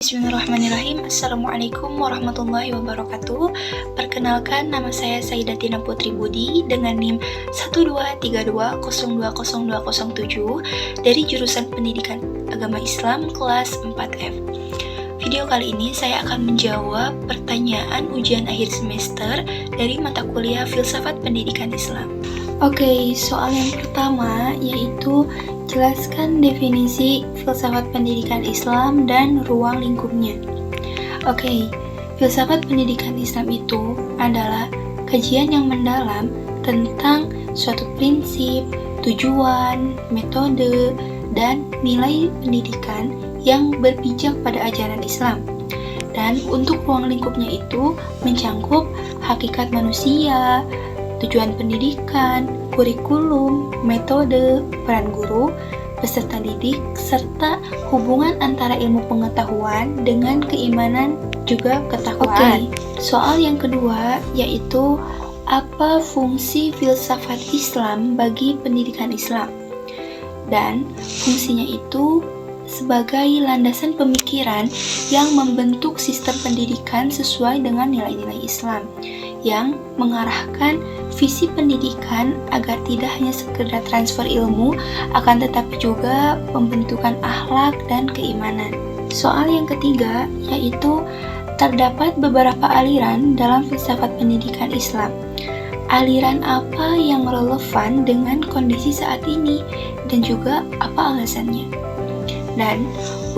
Bismillahirrahmanirrahim. Assalamualaikum warahmatullahi wabarakatuh. Perkenalkan, nama saya Saidatina Putri Budi dengan NIM 12320202007 dari jurusan Pendidikan Agama Islam kelas 4F. Video kali ini saya akan menjawab pertanyaan ujian akhir semester dari mata kuliah Filsafat Pendidikan Islam. Oke, soal yang pertama yaitu jelaskan definisi filsafat pendidikan Islam dan ruang lingkupnya. Oke, filsafat pendidikan Islam itu adalah kajian yang mendalam tentang suatu prinsip, tujuan, metode, dan nilai pendidikan yang berpijak pada ajaran Islam. Dan untuk ruang lingkupnya itu mencangkup hakikat manusia, tujuan pendidikan, kurikulum, metode, peran guru, peserta didik, serta hubungan antara ilmu pengetahuan dengan keimanan juga ketakwaan. Soal yang kedua yaitu apa fungsi filsafat Islam bagi pendidikan Islam? Dan fungsinya itu sebagai landasan pemikiran yang membentuk sistem pendidikan sesuai dengan nilai-nilai Islam, yang mengarahkan visi pendidikan agar tidak hanya sekedar transfer ilmu, akan tetapi juga pembentukan akhlak dan keimanan. Soal yang ketiga yaitu terdapat beberapa aliran dalam filsafat pendidikan Islam. Aliran apa yang relevan dengan kondisi saat ini dan juga apa alasannya? Dan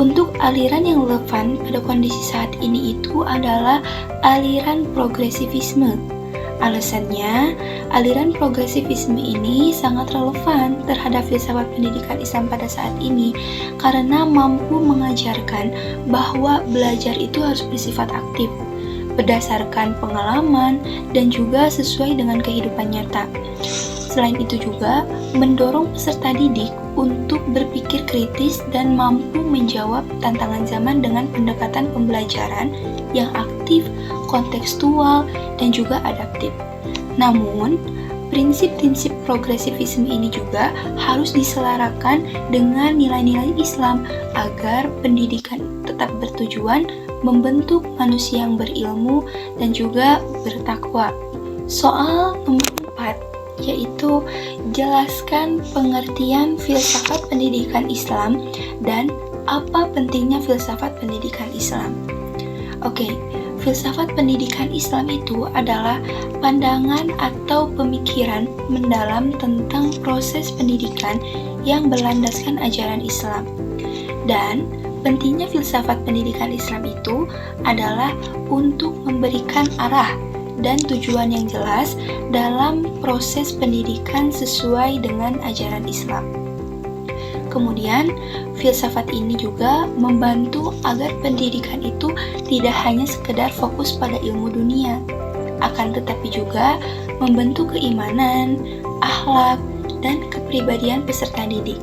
untuk aliran yang relevan pada kondisi saat ini itu adalah aliran progresivisme. Alasannya, aliran progresivisme ini sangat relevan terhadap filsafat pendidikan Islam pada saat ini karena mampu mengajarkan bahwa belajar itu harus bersifat aktif, berdasarkan pengalaman dan juga sesuai dengan kehidupan nyata. Selain itu juga mendorong peserta didik untuk berpikir kritis dan mampu menjawab tantangan zaman dengan pendekatan pembelajaran yang aktif, kontekstual, dan juga adaptif. Namun, prinsip-prinsip progresivisme ini juga harus diselarakan dengan nilai-nilai Islam agar pendidikan tetap bertujuan membentuk manusia yang berilmu dan juga bertakwa. Soal nomor 4 yaitu jelaskan pengertian filsafat pendidikan Islam dan apa pentingnya filsafat pendidikan Islam. Oke, filsafat pendidikan Islam itu adalah pandangan atau pemikiran mendalam tentang proses pendidikan yang berlandaskan ajaran Islam. Dan pentingnya filsafat pendidikan Islam itu adalah untuk memberikan arah dan tujuan yang jelas dalam proses pendidikan sesuai dengan ajaran Islam. Kemudian, filsafat ini juga membantu agar pendidikan itu tidak hanya sekedar fokus pada ilmu dunia, akan tetapi juga membentuk keimanan, akhlak, dan kepribadian peserta didik.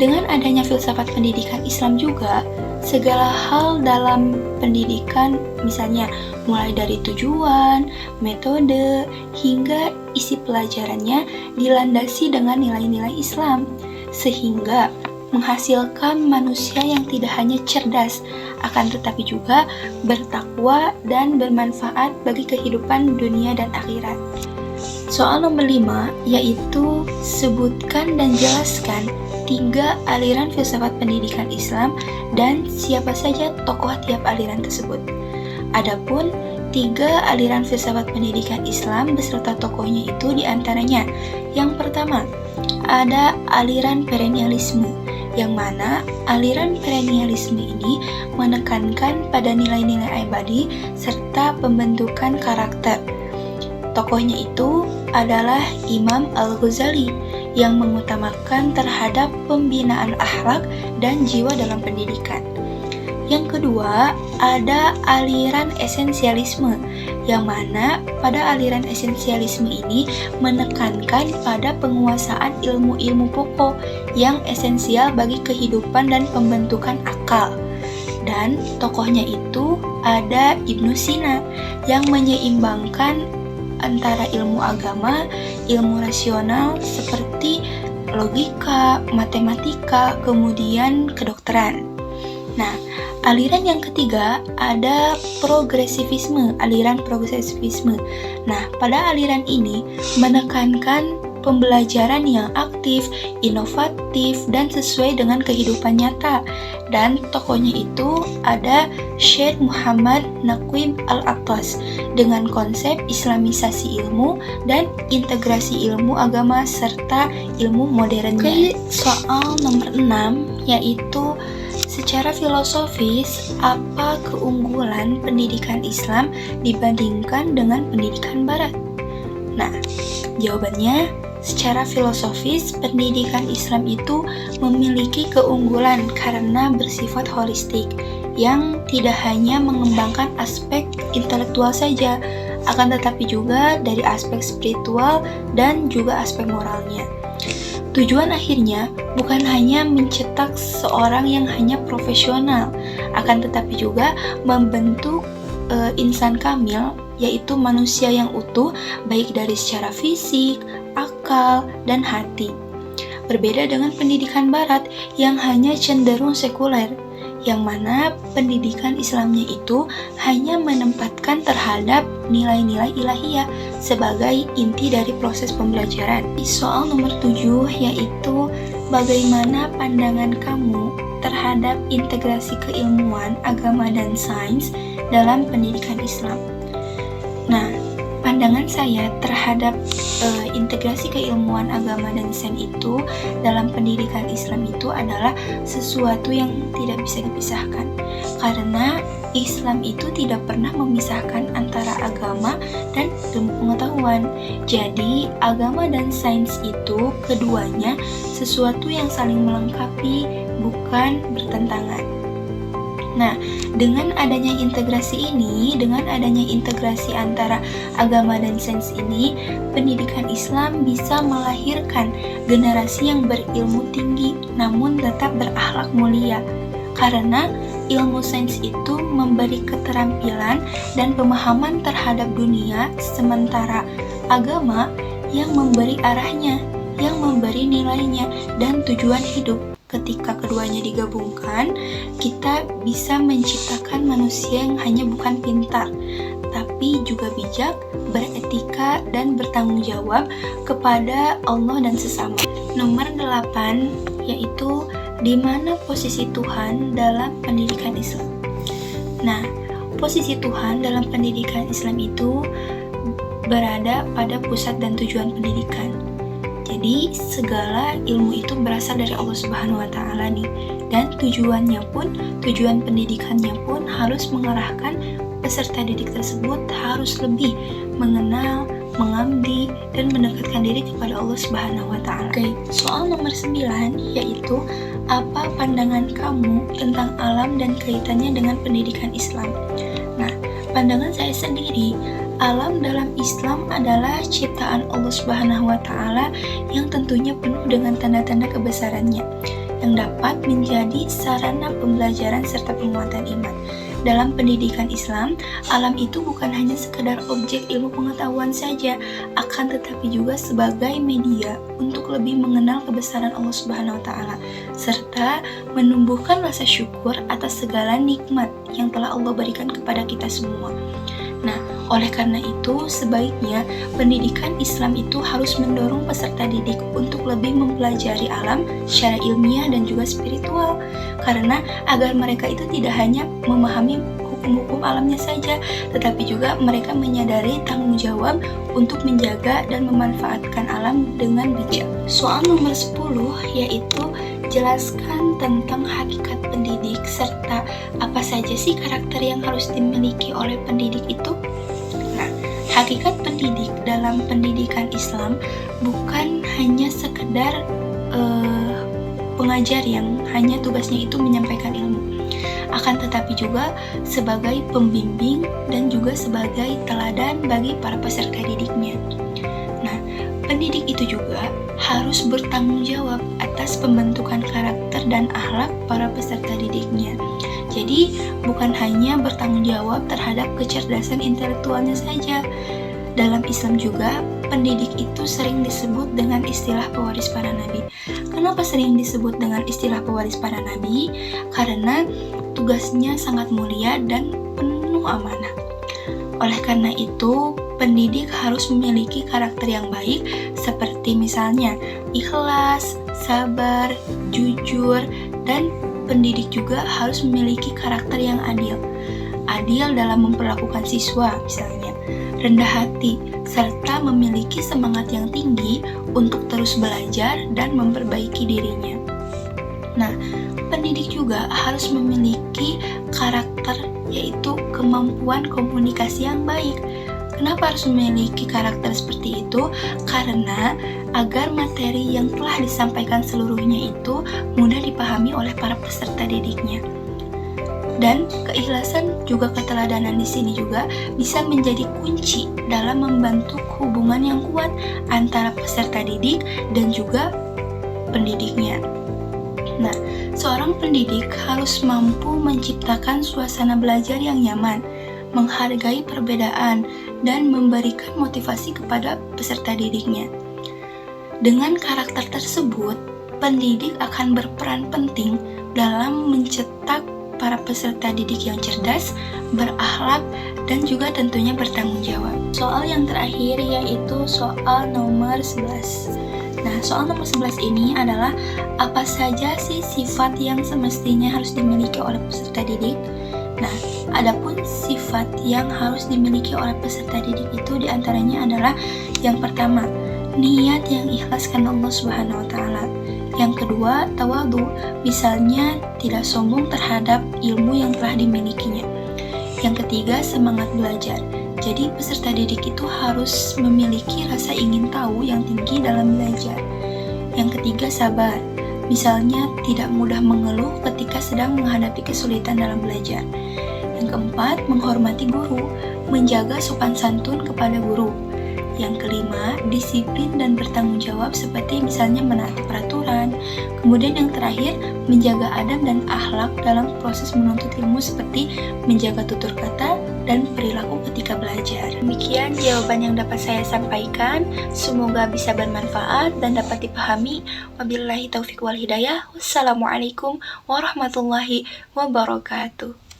Dengan adanya filsafat pendidikan Islam juga, segala hal dalam pendidikan, misalnya mulai dari tujuan, metode, hingga isi pelajarannya dilandasi dengan nilai-nilai Islam, sehingga menghasilkan manusia yang tidak hanya cerdas, akan tetapi juga bertakwa dan bermanfaat bagi kehidupan dunia dan akhirat. Soal nomor 5 yaitu sebutkan dan jelaskan 3 aliran filsafat pendidikan Islam dan siapa saja tokoh tiap aliran tersebut. Adapun 3 aliran filsafat pendidikan Islam beserta tokohnya itu diantaranya, yang pertama ada aliran perennialisme, yang mana aliran perennialisme ini menekankan pada nilai-nilai abadi serta pembentukan karakter. Tokohnya itu adalah Imam Al-Ghazali yang mengutamakan terhadap pembinaan akhlak dan jiwa dalam pendidikan. Yang kedua, ada aliran esensialisme, yang mana pada aliran esensialisme ini menekankan pada penguasaan ilmu-ilmu pokok yang esensial bagi kehidupan dan pembentukan akal. Dan tokohnya itu ada Ibnu Sina yang menyeimbangkan antara ilmu agama, ilmu rasional seperti logika, matematika, kemudian kedokteran. Nah, Aliran yang ketiga ada aliran progresivisme. Nah, pada aliran ini menekankan pembelajaran yang aktif, inovatif, dan sesuai dengan kehidupan nyata. Dan tokohnya itu ada Syekh Muhammad Naqib Al-Attas dengan konsep islamisasi ilmu dan integrasi ilmu agama serta ilmu modernnya. Soal nomor 6 yaitu secara filosofis, apa keunggulan pendidikan Islam dibandingkan dengan pendidikan Barat? Nah, jawabannya secara filosofis, pendidikan Islam itu memiliki keunggulan karena bersifat holistik, yang tidak hanya mengembangkan aspek intelektual saja, akan tetapi juga dari aspek spiritual dan juga aspek moralnya. Tujuan akhirnya bukan hanya mencetak seorang yang hanya profesional, akan tetapi juga membentuk insan kamil, yaitu manusia yang utuh, baik dari secara fisik, akal, dan hati. Berbeda dengan pendidikan Barat yang hanya cenderung sekuler, yang mana pendidikan Islamnya itu hanya menempatkan terhadap nilai-nilai ilahiyah sebagai inti dari proses pembelajaran. Soal nomor 7 yaitu bagaimana pandangan kamu terhadap integrasi keilmuan, agama, dan sains dalam pendidikan Islam. Nah, pandangan saya terhadap integrasi keilmuan agama dan sains itu dalam pendidikan Islam itu adalah sesuatu yang tidak bisa dipisahkan. Karena Islam itu tidak pernah memisahkan antara agama dan ilmu pengetahuan. Jadi, agama dan sains itu keduanya sesuatu yang saling melengkapi, bukan bertentangan. Nah, dengan adanya integrasi antara agama dan sains ini, pendidikan Islam bisa melahirkan generasi yang berilmu tinggi namun tetap berakhlak mulia. Karena ilmu sains itu memberi keterampilan dan pemahaman terhadap dunia, sementara agama yang memberi arahnya, yang memberi nilainya dan tujuan hidup. Ketika keduanya digabungkan, kita bisa menciptakan manusia yang hanya bukan pintar, tapi juga bijak, beretika, dan bertanggung jawab kepada Allah dan sesama. Nomor 8 yaitu di mana posisi Tuhan dalam pendidikan Islam. Nah, posisi Tuhan dalam pendidikan Islam itu berada pada pusat dan tujuan pendidikan. Jadi segala ilmu itu berasal dari Allah Subhanahu wa Ta'ala nih, dan tujuan pendidikannya pun harus mengarahkan peserta didik tersebut harus lebih mengenal, mengabdi, dan mendekatkan diri kepada Allah Subhanahu wa Ta'ala. Oke, soal nomor 9 yaitu apa pandangan kamu tentang alam dan kaitannya dengan pendidikan Islam? Nah, pandangan saya sendiri, alam dalam Islam adalah ciptaan Allah Subhanahu wa Ta'ala yang tentunya penuh dengan tanda-tanda kebesarannya yang dapat menjadi sarana pembelajaran serta penguatan iman. Dalam pendidikan Islam, alam itu bukan hanya sekedar objek ilmu pengetahuan saja, akan tetapi juga sebagai media untuk lebih mengenal kebesaran Allah Subhanahu wa Ta'ala serta menumbuhkan rasa syukur atas segala nikmat yang telah Allah berikan kepada kita semua. Nah, oleh karena itu, sebaiknya pendidikan Islam itu harus mendorong peserta didik untuk lebih mempelajari alam secara ilmiah dan juga spiritual. Karena agar mereka itu tidak hanya memahami hukum-hukum alamnya saja, tetapi juga mereka menyadari tanggung jawab untuk menjaga dan memanfaatkan alam dengan bijak. Soal nomor 10 yaitu jelaskan tentang hakikat pendidik serta apa saja sih karakter yang harus dimiliki oleh pendidik itu. Nah, hakikat pendidik dalam pendidikan Islam bukan hanya sekedar pengajar yang hanya tugasnya itu menyampaikan ilmu, akan tetapi juga sebagai pembimbing dan juga sebagai teladan bagi para peserta didiknya. Nah, pendidik itu juga harus bertanggung jawab atas pembentukan karakter dan akhlak para peserta didiknya. Jadi, bukan hanya bertanggung jawab terhadap kecerdasan intelektualnya saja. Dalam Islam juga, pendidik itu sering disebut dengan istilah pewaris para nabi. Kenapa sering disebut dengan istilah pewaris para nabi? Karena tugasnya sangat mulia dan penuh amanah. Oleh karena itu, pendidik harus memiliki karakter yang baik seperti misalnya ikhlas, sabar, jujur, dan pendidik juga harus memiliki karakter yang adil. Adil dalam memperlakukan siswa misalnya, rendah hati, serta memiliki semangat yang tinggi untuk terus belajar dan memperbaiki dirinya. Nah, pendidik juga harus memiliki karakter yaitu kemampuan komunikasi yang baik. Kenapa harus memiliki karakter seperti itu? Karena agar materi yang telah disampaikan seluruhnya itu mudah dipahami oleh para peserta didiknya. Dan keikhlasan juga keteladanan di sini juga bisa menjadi kunci dalam membentuk hubungan yang kuat antara peserta didik dan juga pendidiknya. Nah, seorang pendidik harus mampu menciptakan suasana belajar yang nyaman, menghargai perbedaan, dan memberikan motivasi kepada peserta didiknya. Dengan karakter tersebut, pendidik akan berperan penting dalam mencetak para peserta didik yang cerdas, berakhlak, dan juga tentunya bertanggung jawab. Soal yang terakhir yaitu soal nomor 11. Nah, soal nomor 11 ini adalah apa saja sih sifat yang semestinya harus dimiliki oleh peserta didik? Nah, adapun sifat yang harus dimiliki oleh peserta didik itu diantaranya adalah yang pertama, niat yang ikhlas karena Allah Subhanahu wa Ta'ala. Yang kedua, tawadhu, misalnya tidak sombong terhadap ilmu yang telah dimilikinya. Yang ketiga, semangat belajar. Jadi peserta didik itu harus memiliki rasa ingin tahu yang tinggi dalam belajar. Yang ketiga, sabar. Misalnya tidak mudah mengeluh ketika sedang menghadapi kesulitan dalam belajar. Yang keempat, menghormati guru, menjaga sopan santun kepada guru. Yang kelima, disiplin dan bertanggung jawab seperti misalnya menaati peraturan. Kemudian yang terakhir, menjaga adab dan akhlak dalam proses menuntut ilmu seperti menjaga tutur kata dan perilaku ketika belajar. Demikian jawaban yang dapat saya sampaikan. Semoga bisa bermanfaat dan dapat dipahami. Wabillahi taufiq wal hidayah. Wassalamualaikum warahmatullahi wabarakatuh.